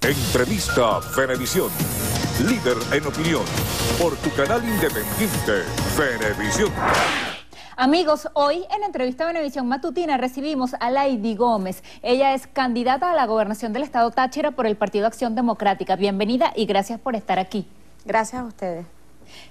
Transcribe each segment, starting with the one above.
Entrevista Venevisión. Líder en opinión. Por tu canal independiente, Venevisión. Amigos, hoy en Entrevista Venevisión Matutina recibimos a Lady Gómez. Ella es candidata a la gobernación del estado Táchira por el Partido Acción Democrática. Bienvenida y gracias por estar aquí. Gracias a ustedes.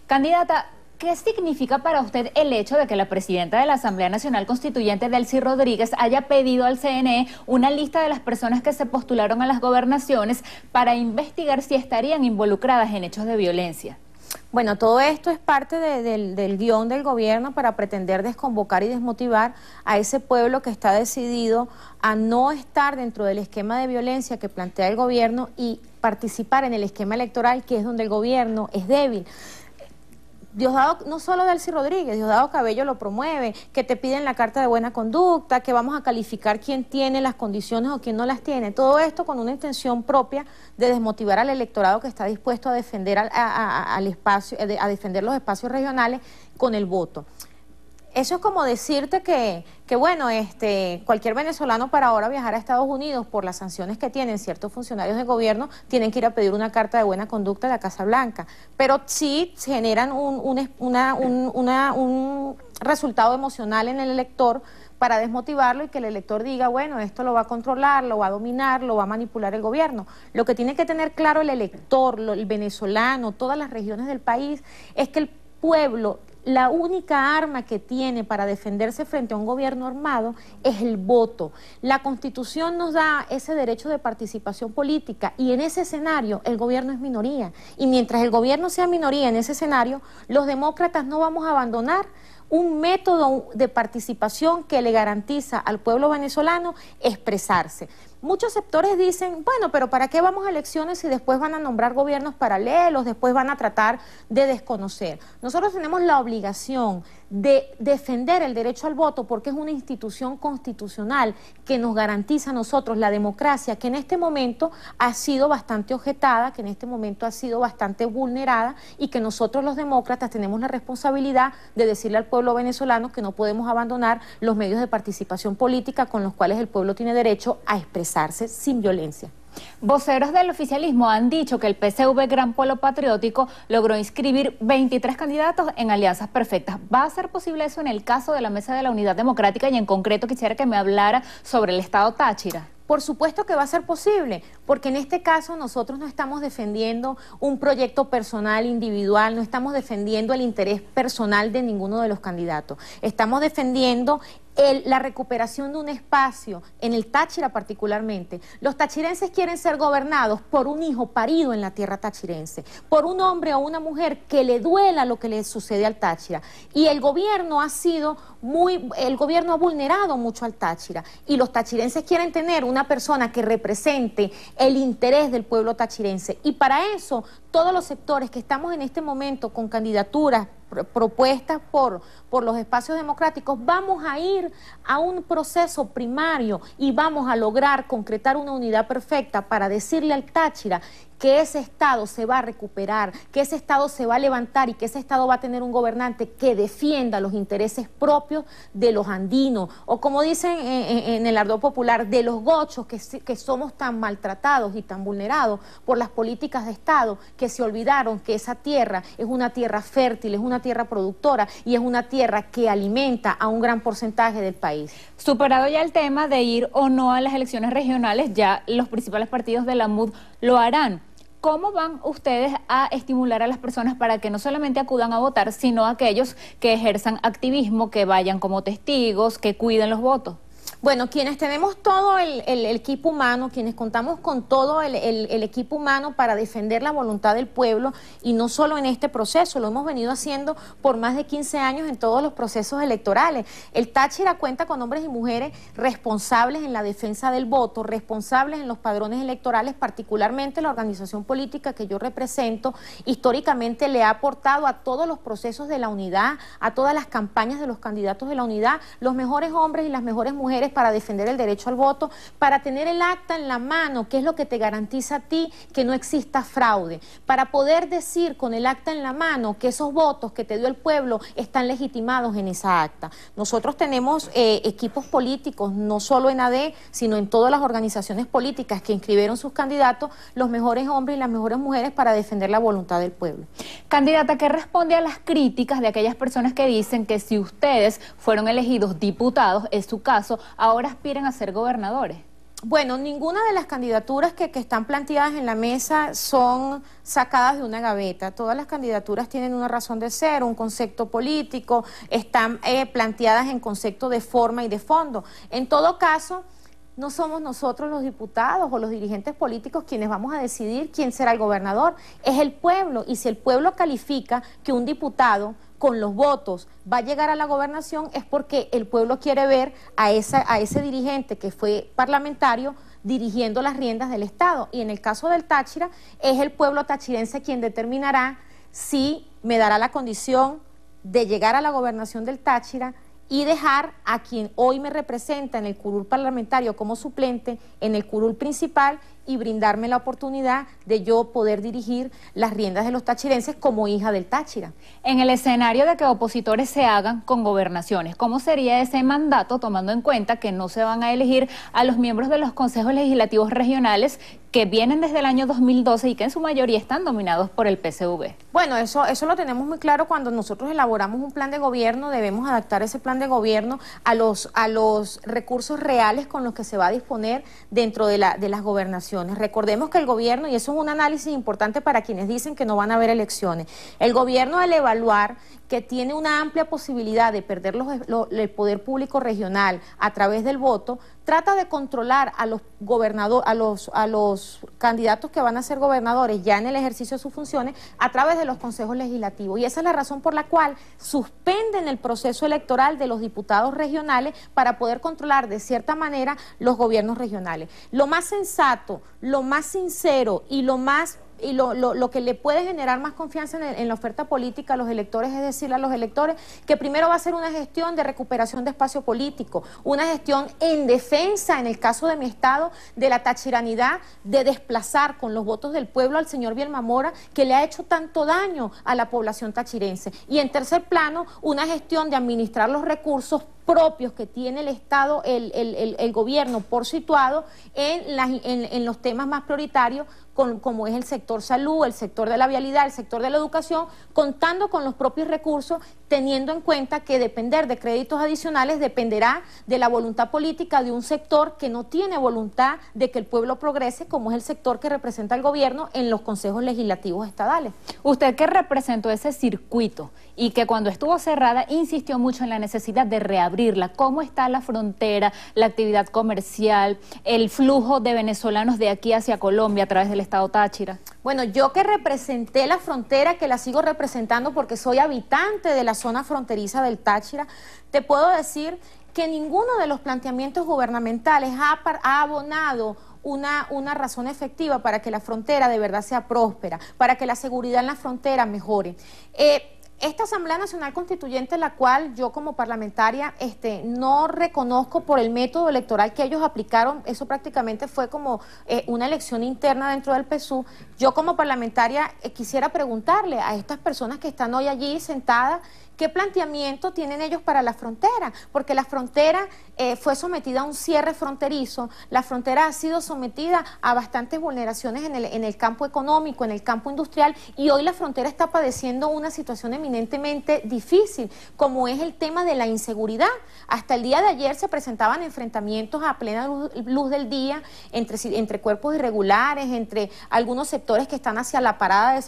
Candidata, ¿qué significa para usted el hecho de que la presidenta de la Asamblea Nacional Constituyente, Delcy Rodríguez, haya pedido al CNE una lista de las personas que se postularon a las gobernaciones para investigar si estarían involucradas en hechos de violencia? Bueno, todo esto es parte del guión del gobierno para pretender desconvocar y desmotivar a ese pueblo que está decidido a no estar dentro del esquema de violencia que plantea el gobierno y participar en el esquema electoral, que es donde el gobierno es débil. Diosdado, no solo Delcy Rodríguez, Diosdado Cabello lo promueve, que te piden la carta de buena conducta, que vamos a calificar quién tiene las condiciones o quién no las tiene. Todo esto con una intención propia de desmotivar al electorado que está dispuesto a defender a defender los espacios regionales con el voto. Eso es como decirte que bueno, cualquier venezolano para ahora viajar a Estados Unidos por las sanciones que tienen ciertos funcionarios de gobierno, tienen que ir a pedir una carta de buena conducta de la Casa Blanca. Pero sí generan un resultado emocional en el elector para desmotivarlo y que el elector diga, bueno, esto lo va a controlar, lo va a dominar, lo va a manipular el gobierno. Lo que tiene que tener claro el elector, el venezolano, todas las regiones del país, es que el pueblo, la única arma que tiene para defenderse frente a un gobierno armado es el voto. La Constitución nos da ese derecho de participación política y en ese escenario el gobierno es minoría. Y mientras el gobierno sea minoría en ese escenario, los demócratas no vamos a abandonar un método de participación que le garantiza al pueblo venezolano expresarse. Muchos sectores dicen, bueno, pero ¿para qué vamos a elecciones si después van a nombrar gobiernos paralelos, después van a tratar de desconocer? Nosotros tenemos la obligación de defender el derecho al voto porque es una institución constitucional que nos garantiza a nosotros la democracia, que en este momento ha sido bastante objetada, que en este momento ha sido bastante vulnerada y que nosotros los demócratas tenemos la responsabilidad de decirle al pueblo venezolano que no podemos abandonar los medios de participación política con los cuales el pueblo tiene derecho a expresarse sin violencia. Voceros del oficialismo han dicho que el PSV Gran Polo Patriótico logró inscribir 23 candidatos en alianzas perfectas. ¿Va a ser posible eso en el caso de la Mesa de la Unidad Democrática? Y en concreto quisiera que me hablara sobre el estado Táchira. Por supuesto que va a ser posible, porque en este caso nosotros no estamos defendiendo un proyecto personal, individual, no estamos defendiendo el interés personal de ninguno de los candidatos. Estamos defendiendo la recuperación de un espacio, en el Táchira particularmente. Los tachirenses quieren ser gobernados por un hijo parido en la tierra tachirense, por un hombre o una mujer que le duela lo que le sucede al Táchira. Y el gobierno ha vulnerado mucho al Táchira. Y los tachirenses quieren tener una persona que represente el interés del pueblo tachirense. Y para eso, todos los sectores que estamos en este momento con candidaturas propuestas por los espacios democráticos, vamos a ir a un proceso primario y vamos a lograr concretar una unidad perfecta para decirle al Táchira que ese estado se va a recuperar, que ese estado se va a levantar y que ese estado va a tener un gobernante que defienda los intereses propios de los andinos, o como dicen en el ardor popular, de los gochos que somos tan maltratados y tan vulnerados por las políticas de Estado, que se olvidaron que esa tierra es una tierra fértil, es una tierra productora y es una tierra que alimenta a un gran porcentaje del país. Superado ya el tema de ir o no a las elecciones regionales, ya los principales partidos de la MUD lo harán. ¿Cómo van ustedes a estimular a las personas para que no solamente acudan a votar, sino a aquellos que ejerzan activismo, que vayan como testigos, que cuiden los votos? Bueno, quienes tenemos todo el equipo humano, quienes contamos con todo el equipo humano para defender la voluntad del pueblo, y no solo en este proceso, lo hemos venido haciendo por más de 15 años en todos los procesos electorales. El Táchira cuenta con hombres y mujeres responsables en la defensa del voto, responsables en los padrones electorales, particularmente la organización política que yo represento, históricamente le ha aportado a todos los procesos de la unidad, a todas las campañas de los candidatos de la unidad, los mejores hombres y las mejores mujeres para defender el derecho al voto, para tener el acta en la mano, que es lo que te garantiza a ti que no exista fraude, para poder decir con el acta en la mano que esos votos que te dio el pueblo están legitimados en esa acta. Nosotros tenemos equipos políticos, no solo en AD, sino en todas las organizaciones políticas que inscribieron sus candidatos, los mejores hombres y las mejores mujeres para defender la voluntad del pueblo. Candidata, ¿qué responde a las críticas de aquellas personas que dicen que si ustedes fueron elegidos diputados, es su caso, ahora aspiran a ser gobernadores? Bueno, ninguna de las candidaturas que están planteadas en la mesa son sacadas de una gaveta. Todas las candidaturas tienen una razón de ser, un concepto político, están planteadas en concepto de forma y de fondo. En todo caso, no somos nosotros los diputados o los dirigentes políticos quienes vamos a decidir quién será el gobernador, es el pueblo. Y si el pueblo califica que un diputado con los votos va a llegar a la gobernación, es porque el pueblo quiere ver a ese dirigente que fue parlamentario dirigiendo las riendas del Estado. Y en el caso del Táchira, es el pueblo tachirense quien determinará si me dará la condición de llegar a la gobernación del Táchira y dejar a quien hoy me representa en el curul parlamentario como suplente en el curul principal y brindarme la oportunidad de yo poder dirigir las riendas de los tachirenses como hija del Táchira. En el escenario de que opositores se hagan con gobernaciones, ¿cómo sería ese mandato tomando en cuenta que no se van a elegir a los miembros de los consejos legislativos regionales que vienen desde el año 2012 y que en su mayoría están dominados por el PSV? Bueno, eso lo tenemos muy claro. Cuando nosotros elaboramos un plan de gobierno, debemos adaptar ese plan de gobierno a los recursos reales con los que se va a disponer dentro de las gobernaciones. Recordemos que el gobierno, y eso es un análisis importante para quienes dicen que no van a haber elecciones, el gobierno, al evaluar que tiene una amplia posibilidad de perder el poder público regional a través del voto, trata de controlar a los gobernadores, a los candidatos que van a ser gobernadores ya en el ejercicio de sus funciones a través de los consejos legislativos. Y esa es la razón por la cual suspenden el proceso electoral de los diputados regionales para poder controlar de cierta manera los gobiernos regionales. Lo más sensato, lo más sincero y lo que le puede generar más confianza en la oferta política a los electores es decirle a los electores que primero va a ser una gestión de recuperación de espacio político, una gestión en defensa, en el caso de mi estado, de la tachiranidad, de desplazar con los votos del pueblo al señor Bielma Mora, que le ha hecho tanto daño a la población tachirense. Y en tercer plano, una gestión de administrar los recursos propios que tiene el Estado, el gobierno por situado en los temas más prioritarios, como es el sector salud, el sector de la vialidad, el sector de la educación, contando con los propios recursos, teniendo en cuenta que depender de créditos adicionales dependerá de la voluntad política de un sector que no tiene voluntad de que el pueblo progrese, como es el sector que representa el gobierno en los consejos legislativos estadales. Usted, que representó ese circuito y que cuando estuvo cerrada insistió mucho en la necesidad de reabrirla, ¿cómo está la frontera, la actividad comercial, el flujo de venezolanos de aquí hacia Colombia a través del estado Táchira? Bueno, yo que representé la frontera, que la sigo representando porque soy habitante de la zona fronteriza del Táchira, te puedo decir que ninguno de los planteamientos gubernamentales ha abonado una razón efectiva para que la frontera de verdad sea próspera, para que la seguridad en la frontera mejore. Esta Asamblea Nacional Constituyente, la cual yo como parlamentaria no reconozco por el método electoral que ellos aplicaron, eso prácticamente fue como una elección interna dentro del PSUV. Yo como parlamentaria quisiera preguntarle a estas personas que están hoy allí sentadas, ¿qué planteamiento tienen ellos para la frontera? Porque la frontera fue sometida a un cierre fronterizo, la frontera ha sido sometida a bastantes vulneraciones en el campo económico, en el campo industrial, y hoy la frontera está padeciendo una situación eminentemente difícil, como es el tema de la inseguridad. Hasta el día de ayer se presentaban enfrentamientos a plena luz del día entre cuerpos irregulares, entre algunos sectores que están hacia la parada,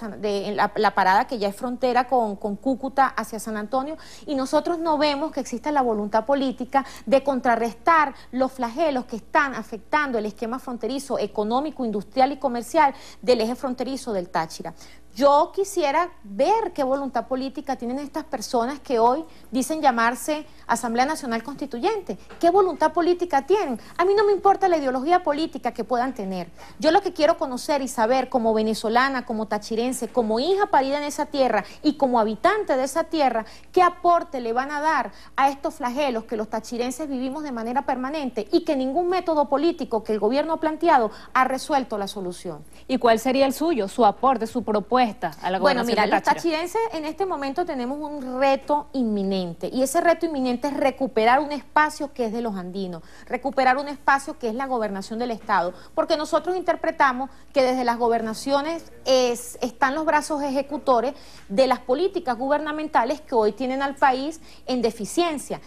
la parada que ya es frontera con Cúcuta hacia San Antonio, y nosotros no vemos que exista la voluntad política de contrarrestar los flagelos que están afectando el esquema fronterizo económico, industrial y comercial del eje fronterizo del Táchira. Yo quisiera ver qué voluntad política tienen estas personas que hoy dicen llamarse Asamblea Nacional Constituyente. ¿Qué voluntad política tienen? A mí no me importa la ideología política que puedan tener. Yo lo que quiero conocer y saber como venezolana, como tachirense, como hija parida en esa tierra y como habitante de esa tierra, qué aporte le van a dar a estos flagelos que los tachirenses vivimos de manera permanente y que ningún método político que el gobierno ha planteado ha resuelto la solución. ¿Y cuál sería el suyo, su aporte, su propuesta a la gobernación de Táchira? Los tachirenses en este momento tenemos un reto inminente y ese reto inminente es recuperar un espacio que es de los andinos, recuperar un espacio que es la gobernación del Estado, porque nosotros interpretamos que desde las gobernaciones están los brazos ejecutores de las políticas gubernamentales que hoy tienen al país en deficiencia.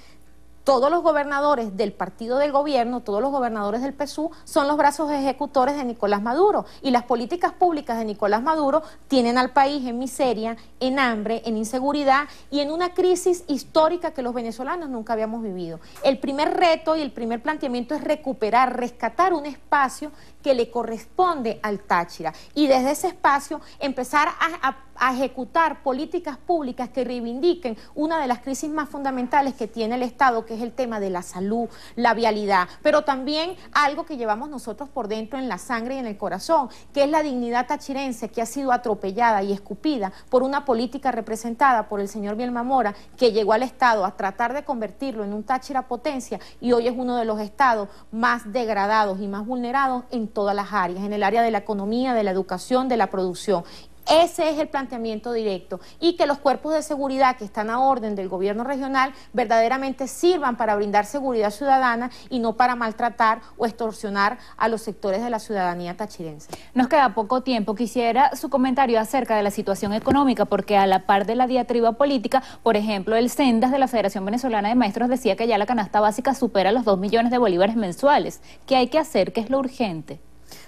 Todos los gobernadores del partido del gobierno, todos los gobernadores del PSUV son los brazos ejecutores de Nicolás Maduro y las políticas públicas de Nicolás Maduro tienen al país en miseria, en hambre, en inseguridad y en una crisis histórica que los venezolanos nunca habíamos vivido. El primer reto y el primer planteamiento es recuperar, rescatar un espacio que le corresponde al Táchira y desde ese espacio empezar a ejecutar políticas públicas que reivindiquen una de las crisis más fundamentales que tiene el Estado, que es el tema de la salud, la vialidad, pero también algo que llevamos nosotros por dentro en la sangre y en el corazón, que es la dignidad tachirense que ha sido atropellada y escupida por una política representada por el señor Bielma Mora, que llegó al Estado a tratar de convertirlo en un Táchira potencia y hoy es uno de los estados más degradados y más vulnerados en todas las áreas, en el área de la economía, de la educación, de la producción. Ese es el planteamiento directo y que los cuerpos de seguridad que están a orden del gobierno regional verdaderamente sirvan para brindar seguridad ciudadana y no para maltratar o extorsionar a los sectores de la ciudadanía tachirense. Nos queda poco tiempo. Quisiera su comentario acerca de la situación económica, porque a la par de la diatriba política, por ejemplo, el Sendas de la Federación Venezolana de Maestros decía que ya la canasta básica supera los 2 millones de bolívares mensuales. ¿Qué hay que hacer? ¿Qué es lo urgente?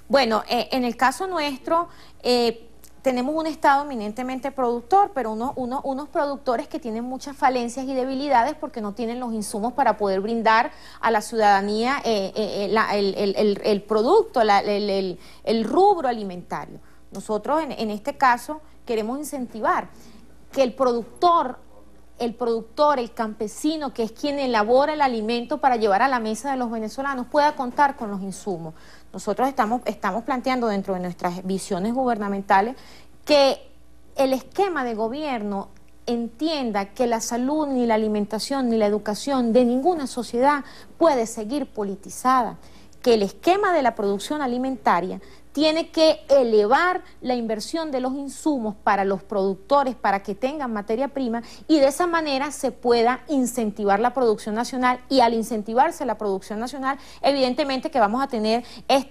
Bueno, en el caso nuestro, tenemos un Estado eminentemente productor, pero unos productores que tienen muchas falencias y debilidades porque no tienen los insumos para poder brindar a la ciudadanía el producto, el rubro alimentario. Nosotros en este caso queremos incentivar que el productor, el campesino, que es quien elabora el alimento para llevar a la mesa de los venezolanos, pueda contar con los insumos. Nosotros estamos planteando dentro de nuestras visiones gubernamentales que el esquema de gobierno entienda que la salud, ni la alimentación, ni la educación de ninguna sociedad puede seguir politizada, que el esquema de la producción alimentaria tiene que elevar la inversión de los insumos para los productores, para que tengan materia prima y de esa manera se pueda incentivar la producción nacional y al incentivarse la producción nacional, evidentemente que vamos a tener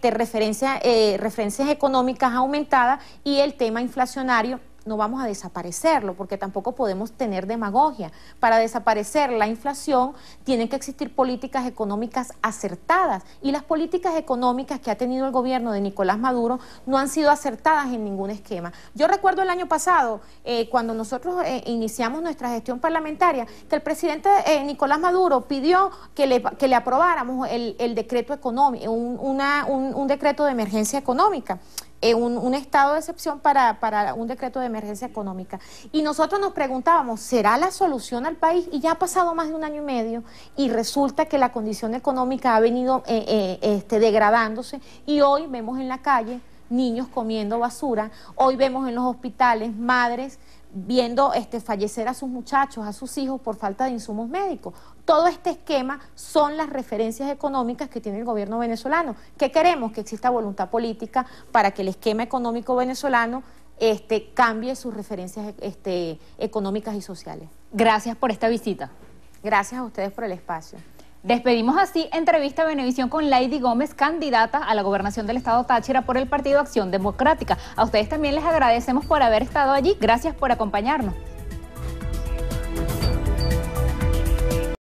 referencias económicas aumentadas y el tema inflacionario no vamos a desaparecerlo, porque tampoco podemos tener demagogia. Para desaparecer la inflación tienen que existir políticas económicas acertadas y las políticas económicas que ha tenido el gobierno de Nicolás Maduro no han sido acertadas en ningún esquema. Yo recuerdo el año pasado, cuando nosotros iniciamos nuestra gestión parlamentaria, que el presidente Nicolás Maduro pidió que le aprobáramos el decreto económico, un decreto de emergencia económica. Un estado de excepción para un decreto de emergencia económica. Y nosotros nos preguntábamos, ¿será la solución al país? Y ya ha pasado más de 1 año y medio y resulta que la condición económica ha venido degradándose y hoy vemos en la calle niños comiendo basura, hoy vemos en los hospitales madres viendo fallecer a sus muchachos, a sus hijos por falta de insumos médicos. Todo este esquema son las referencias económicas que tiene el gobierno venezolano. ¿Qué queremos? Que exista voluntad política para que el esquema económico venezolano cambie sus referencias económicas y sociales. Gracias por esta visita. Gracias a ustedes por el espacio. Despedimos así entrevista a Venevisión con Lady Gómez, candidata a la gobernación del estado Táchira por el Partido Acción Democrática. A ustedes también les agradecemos por haber estado allí. Gracias por acompañarnos.